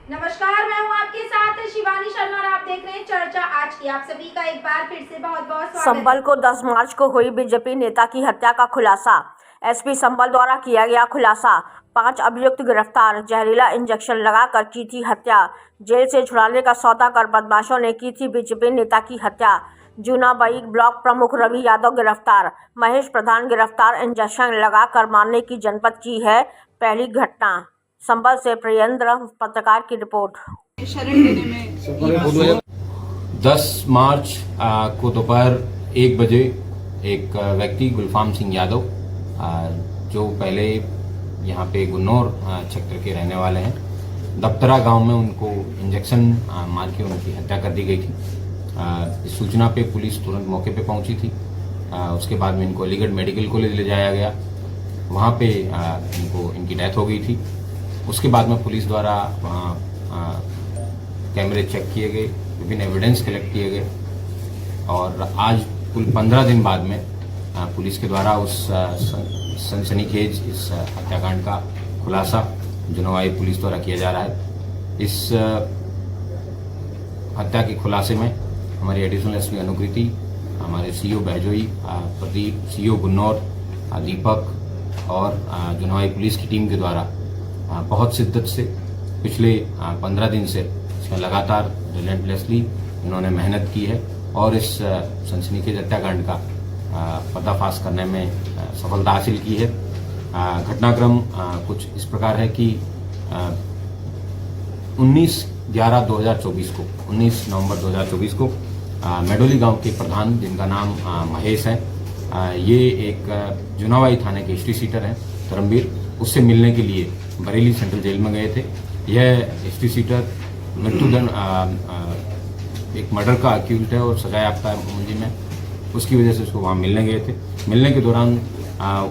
नमस्कार, मैं हूं आपके साथ शिवानी शर्मा और आप देख रहे हैं चर्चा आज की। आप सभी का एक बार फिर से बहुत बहुत स्वागत है। संभल को 10 मार्च को हुई बीजेपी नेता की हत्या का खुलासा। एसपी संभल द्वारा किया गया खुलासा। 5 अभियुक्त गिरफ्तार। जहरीला इंजेक्शन लगाकर की थी हत्या। जेल से छुड़ाने का सौदा कर बदमाशों ने की थी बीजेपी नेता की हत्या। जूनाबाई ब्लॉक प्रमुख रवि यादव गिरफ्तार। महेश प्रधान गिरफ्तार। इंजेक्शन लगाकर मारने की जनपद की है पहली घटना। संभल से प्रियेंद्र पत्रकार की रिपोर्ट। शरण लेने में 10 मार्च को दोपहर 1 बजे एक व्यक्ति गुलफाम सिंह यादव जो पहले यहाँ पे गुन्नौर क्षेत्र के रहने वाले हैं, दफ्तरा गांव में उनको इंजेक्शन मार के उनकी हत्या कर दी गई थी। इस सूचना पे पुलिस तुरंत मौके पे पहुंची थी। उसके बाद में इनको अलीगढ़ मेडिकल कॉलेज ले जाया गया। वहाँ पे इनकी डेथ हो गई थी। उसके बाद में पुलिस द्वारा वहाँ कैमरे चेक किए गए, विभिन्न एविडेंस कलेक्ट किए गए और आज कुल 15 दिन बाद में पुलिस के द्वारा उस सनसनीखेज इस हत्याकांड का खुलासा जूनाबाई पुलिस द्वारा किया जा रहा है। इस हत्या के खुलासे में हमारी एडिशनल एसपी अनुकृति, हमारे सीओ बहजोई, प्रदीप, सीओ गुन्नौर, दीपक और जूनाबाई पुलिस की टीम के द्वारा बहुत शिद्दत से पिछले 15 दिन से इसमें लगातार रिलेंटलेसली इन्होंने मेहनत की है और इस सनसनीखेज हत्याकांड का पर्दाफाश करने में सफलता हासिल की है। घटनाक्रम कुछ इस प्रकार है कि 19 नवंबर 2024 को मेडोली गांव के प्रधान, जिनका नाम महेश है, ये एक जूनाबाई थाने के हिस्ट्री सीटर हैं धर्मवीर, उससे मिलने के लिए बरेली सेंट्रल जेल में गए थे। यह हिस्ट्री सीटर मृत्युदंड एक मर्डर का अक्यूज्ड है और सजा याफ्ता है मुंजी में। उसकी वजह से उसको वहाँ मिलने गए थे। मिलने के दौरान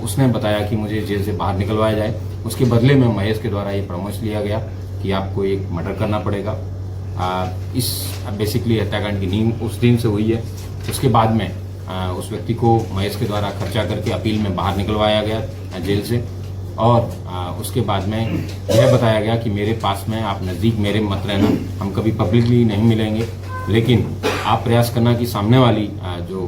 उसने बताया कि मुझे जेल से बाहर निकलवाया जाए। उसके बदले में महेश के द्वारा ये परामर्श लिया गया कि आपको एक मर्डर करना पड़ेगा। इस बेसिकली हत्याकांड की नींव उस दिन से हुई है। उसके बाद में उस व्यक्ति को महेश के द्वारा खर्चा करके अपील में बाहर निकलवाया गया जेल से और उसके बाद में यह बताया गया कि मेरे पास में आप नज़दीक मेरे मत रहना, हम कभी पब्लिकली नहीं मिलेंगे, लेकिन आप प्रयास करना कि सामने वाली जो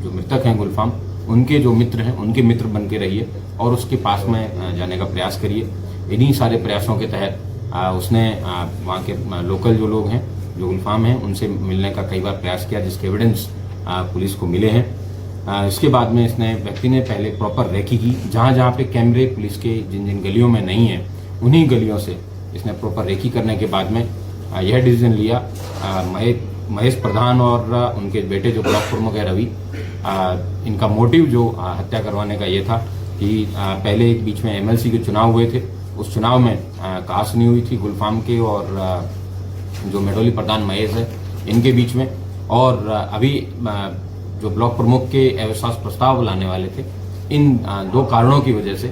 मृतक हैं गुलफाम, उनके जो मित्र हैं उनके मित्र बन के रहिए और उसके पास में जाने का प्रयास करिए। इन्हीं सारे प्रयासों के तहत उसने वहाँ के लोकल जो लोग हैं, जो गुलफाम हैं, उनसे मिलने का कई बार प्रयास किया, जिसके एविडेंस पुलिस को मिले हैं। इसके बाद में इसने व्यक्ति ने पहले प्रॉपर रेकी की, जहाँ जहाँ पे कैमरे पुलिस के जिन जिन गलियों में नहीं है, उन्हीं गलियों से इसने प्रॉपर रेकी करने के बाद में यह डिसीजन लिया। महेश प्रधान और उनके बेटे जो ब्लॉक प्रमुख है रवि, इनका मोटिव जो हत्या करवाने का ये था कि पहले एक बीच में एमएलसी के चुनाव हुए थे। उस चुनाव में कहासुनी हुई थी गुलफाम के और जो मेडोली प्रधान महेश है, इनके बीच में। और अभी जो ब्लॉक प्रमुख के अविश्वास प्रस्ताव लाने वाले थे, इन 2 कारणों की वजह से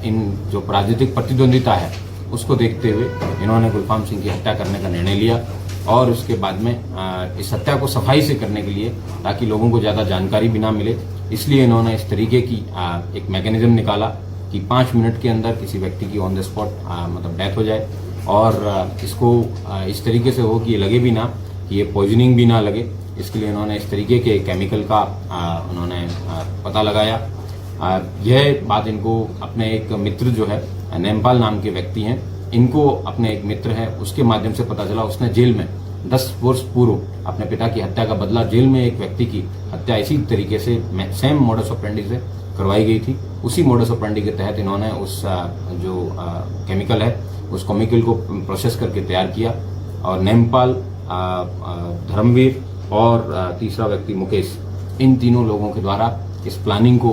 इन जो राजनीतिक प्रतिद्वंदिता है उसको देखते हुए इन्होंने गुलफाम सिंह की हत्या करने का निर्णय लिया। और उसके बाद में इस हत्या को सफाई से करने के लिए, ताकि लोगों को ज़्यादा जानकारी भी ना मिले, इसलिए इन्होंने इस तरीके की एक मैकेनिज्म निकाला कि 5 मिनट के अंदर किसी व्यक्ति की ऑन द स्पॉट मतलब डेथ हो जाए और इसको इस तरीके से हो कि ये लगे भी ना कि ये पॉइजनिंग भी ना लगे। इसके लिए इन्होंने इस तरीके के केमिकल का उन्होंने पता लगाया। यह बात इनको अपने एक मित्र जो है नेमपाल नाम के व्यक्ति हैं, इनको अपने एक मित्र है उसके माध्यम से पता चला। उसने जेल में 10 वर्ष पूर्व अपने पिता की हत्या का बदला, जेल में एक व्यक्ति की हत्या इसी तरीके से सेम मोडस ऑपरेंडी से करवाई गई थी। उसी मोडस ऑपरेंडी के तहत इन्होंने उस जो केमिकल है उस केमिकल को प्रोसेस करके तैयार किया और नेमपाल, धर्मवीर और तीसरा व्यक्ति मुकेश, इन तीनों लोगों के द्वारा इस प्लानिंग को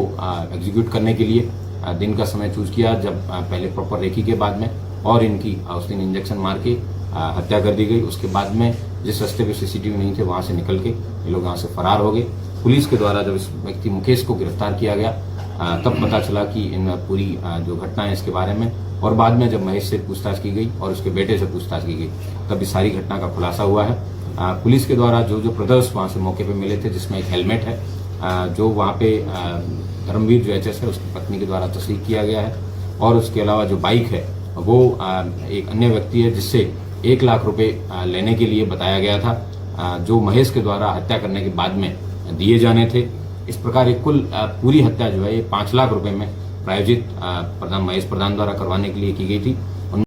एग्जीक्यूट करने के लिए दिन का समय चूज किया, जब पहले प्रॉपर रेकी के बाद में और इनकी उस दिन इंजेक्शन मार के हत्या कर दी गई। उसके बाद में जिस रास्ते पे सीसीटीवी नहीं थे वहां से निकल के ये लोग यहाँ से फरार हो गए। पुलिस के द्वारा जब इस व्यक्ति मुकेश को गिरफ्तार किया गया तब पता चला कि इन पूरी जो घटना है इसके बारे में, और बाद में जब महेश से पूछताछ की गई और उसके बेटे से पूछताछ की गई तब इस सारी घटना का खुलासा हुआ है। पुलिस के द्वारा जो ब्रदर्स वहाँ से मौके पे मिले थे, जिसमें एक हेलमेट है जो वहाँ पे धर्मवीर जो एचएस है उसकी पत्नी के द्वारा तस्लीक किया गया है, और उसके अलावा जो बाइक है वो एक अन्य व्यक्ति है जिससे 1 लाख रुपए लेने के लिए बताया गया था, जो महेश के द्वारा हत्या करने के बाद में दिए जाने थे। इस प्रकार एक कुल पूरी हत्या जो है ये 5 लाख रुपए में प्रायोजित प्रधान महेश प्रधान द्वारा करवाने के लिए की गई थी।